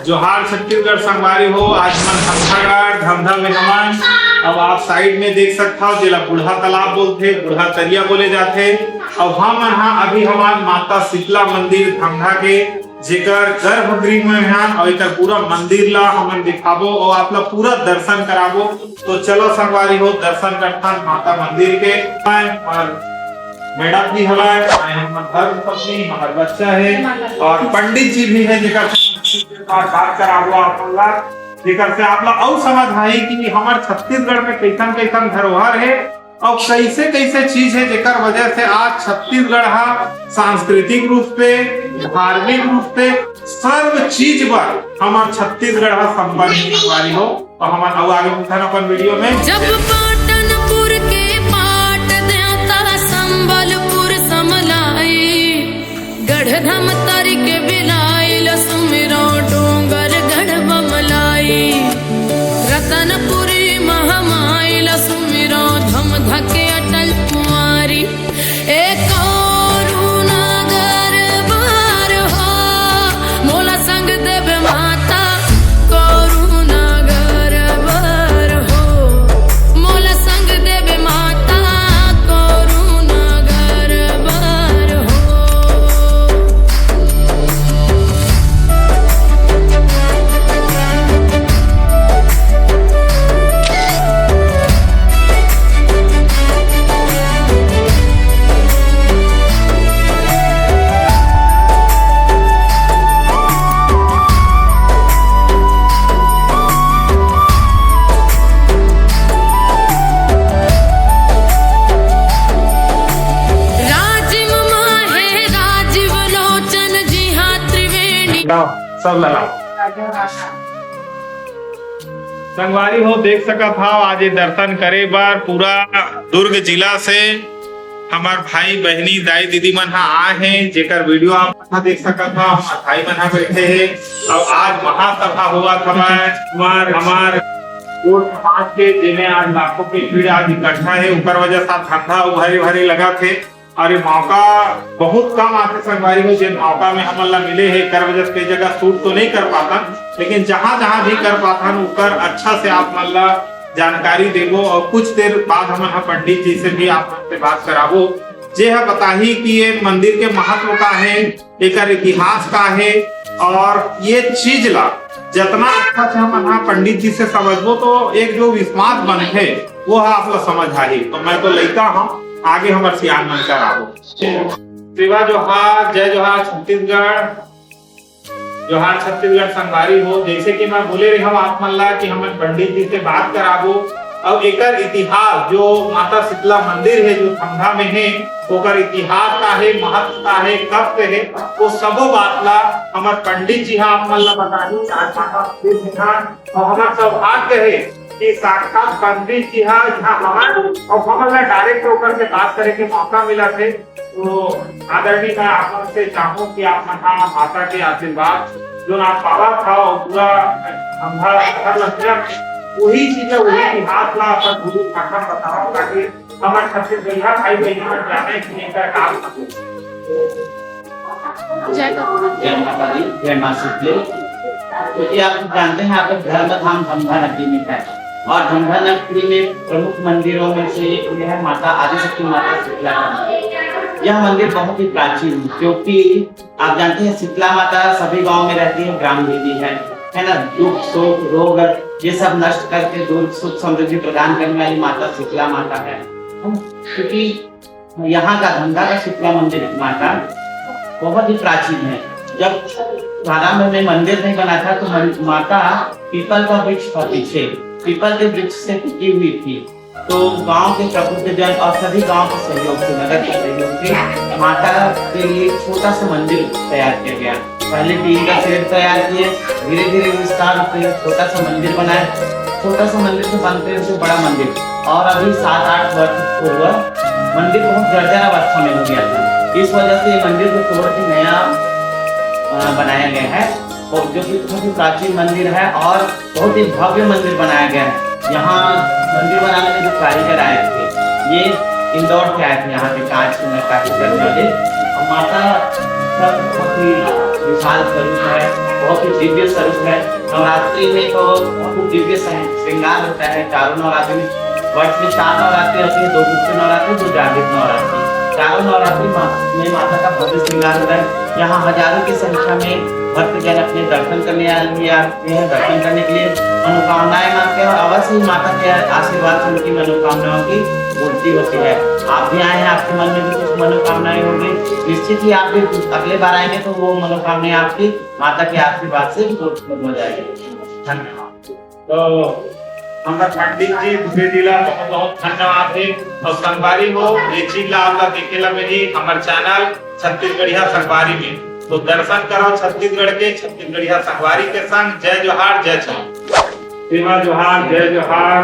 जोहार छत्तीसगढ़ संगवारी हो। आज मन धमधागढ़ धमधा में हमन अब आप साइड में देख सकता हो जेला बूढ़ा तालाब बोलते, बूढ़ा तरिया बोले जाते। अब हम यहाँ अभी हमार माता शीतला मंदिर धमधा के जेकर गर्भगृह में हैं और एकर पूरा मंदिर ला हमन दिखाबो और आप लोग पूरा दर्शन कराबो। तो चलो संगवारी हो दर्शन करथन माता मंदिर के। और मैडम जी हमारे धर्म पत्नी हमारे बच्चा है और पंडित जी भी है जेकर बात कराबो आप लोग जेकर से आप लोग और समझ आई कि हमारे छत्तीसगढ़ में कैसन कैसन धरोहर है और कैसे कैसे चीज है जेकर वजह से आज छत्तीसगढ़ सांस्कृतिक रूप पे धार्मिक रूप पे सर्व चीज पर हमारे छत्तीसगढ़ संपन्न हो। तो हमारे आगे बढ़ना अपन वीडियो में जब पाटनपुर के पाट देवता संबलपुर समलाई गढ़धम तरी के बिलाइल सुमिरो डोंगर गढ़ बमलाई रतनपुरी महामाइल सुमिरो धम धके अटल कुंवारी एक नगर बार हो मोला संग देव माता नगर बार हो मोला संग देव माता नगर बार हो। सब लगाओ संगवारी हो देख सका था आज दर्शन करे बार पूरा दुर्ग जिला से हमार भाई बहनी दाई दीदी मन आए हैं जेकर वीडियो आप देख सका था। हमार भाई मन बैठे हैं और आज महासभा हुआ था हमार कोर्ट समाज के जिन्हें आज लाखों की भीड़ आज इकट्ठा है ऊपर वजह से धंधा भरे भरे लगा थे और ये मौका बहुत कम आते संगवारी हो जिन मौका में हम ला मिले है कर वजह से कई जगह शूट तो नहीं कर पाता लेकिन जहाँ जहाँ भी कर पाता उकर अच्छा से आप मन ला जानकारी देगो और कुछ देर बाद हम पंडित जी से भी आप से बात कराबो जे है बताही कि ये मंदिर के महत्व का है एकर इतिहास का है और ये चीज ला जितना अच्छा से हम पंडित जी से समझबो तो एक जो विश्वास बन है वो आप लोग समझ आई। तो मैं तो लेता हूँ आगे हमारे सियान मन कराबो। शिवा जोहार जय जोहार छत्तीसगढ़ जोहार छत्तीसगढ़ संगवारी हो। जैसे कि मैं बोले रही हूँ आप मन ला कि हम पंडित जी से बात कराबो और एकर इतिहास जो माता शीतला मंदिर है जो धमधा में है ओकर इतिहास का है महत्व का है कब से है वो सबो बात ला हमारे पंडित जी आप मन ला बतानी और हमारा सौभाग्य है कि साक्षात पंडित जी हाँ और हमारा डायरेक्ट होकर के बात करे के मौका मिला थे। तो आदरणीय मैं आप से चाहूँ कि आप माता के आशीर्वाद जो आप पावा था और पूरा वही चीजें वही इतिहास ला अपन गुरु भाषा बताओ ताकि हमारे छत्तीसगढ़ भाई बहन जाने की लेकर काम जय माता दी जय मां शीतले। क्योंकि आप जानते हैं आपका धर्मधाम धमधा नगरी में है और धमधा नगरी में प्रमुख मंदिरों में से एक है माता आदिशक्ति माता शीतला का। यह मंदिर बहुत ही प्राचीन क्योंकि आप जानते हैं शीतला माता सभी गांव में रहती है ग्राम देवी है ना। दुख सुख रोग ये सब नष्ट करके दूर सुख समृद्धि प्रदान करने वाली माता शीतला माता है। क्योंकि यहाँ का धमधा का शीतला मंदिर माता बहुत ही प्राचीन है। जब प्रारंभ में मंदिर नहीं बना था तो माता पीपल का वृक्ष था पीछे पीपल के वृक्ष से टिकी हुई थी। तो गांव के प्रबुद्ध जन और सभी गांव के सहयोग से नगर के सहयोग से माता के लिए छोटा सा मंदिर तैयार किया गया। पहले टीन का शेड तैयार किए धीरे धीरे विस्तार होते छोटा सा मंदिर बनाए। छोटा सा मंदिर से बनते से बड़ा मंदिर और अभी 7-8 वर्ष पूर्व मंदिर बहुत जर्जर अवस्था में हो गया था। इस वजह से मंदिर को तोड़ के नया बनाया गया है और जो कि बहुत ही प्राचीन मंदिर है और बहुत ही भव्य मंदिर बनाया गया है। यहाँ मंदिर बनाने में जो कारीगर आए थे ये इंदौर से आए थे यहाँ पे कांच में नक्काशी करने वाले और माता सब बहुत ही विशाल स्वरूप है, बहुत ही दिव्य स्वरूप है। नवरात्रि में तो बहुत दिव्य श्रृंगार होता है। चारों नवरात्रि में वर्ष में 4 नवरात्रि होती है, 2 गुप्त नवरात्रि, 2 जागृत नवरात्रि। चारों नवरात्रि में माता का भव्य श्रृंगार होता है। यहाँ हजारों की संख्या में भक्तजन अपने दर्शन करने आते हैं। दर्शन करने के लिए मनोकामनाएं मांगते हैं और अवश्य ही माता के आशीर्वाद से उनकी मनोकामनाओं की पूर्ति होती है। आप भी आए हैं, आपके मन में भी कुछ मनोकामनाएं होंगी, निश्चित ही आप भी अगले बार आएंगे तो वो मनोकामनाएं आपकी माता के आशीर्वाद से पूर्ण हो जाएगी। धन्यवाद। तो हमारा पंडित जी दुबे जिला बहुत बहुत धन्यवाद है। और संगवारी हो ये चीज ला आपका देखेला मेरी हमारे चैनल छत्तीसगढ़िया संगवारी में, तो दर्शन करो छत्तीसगढ़ के छत्तीसगढ़िया संगवारी के संग। जय जोहार, जय छठ। सेवा जोहार, जय जोहार।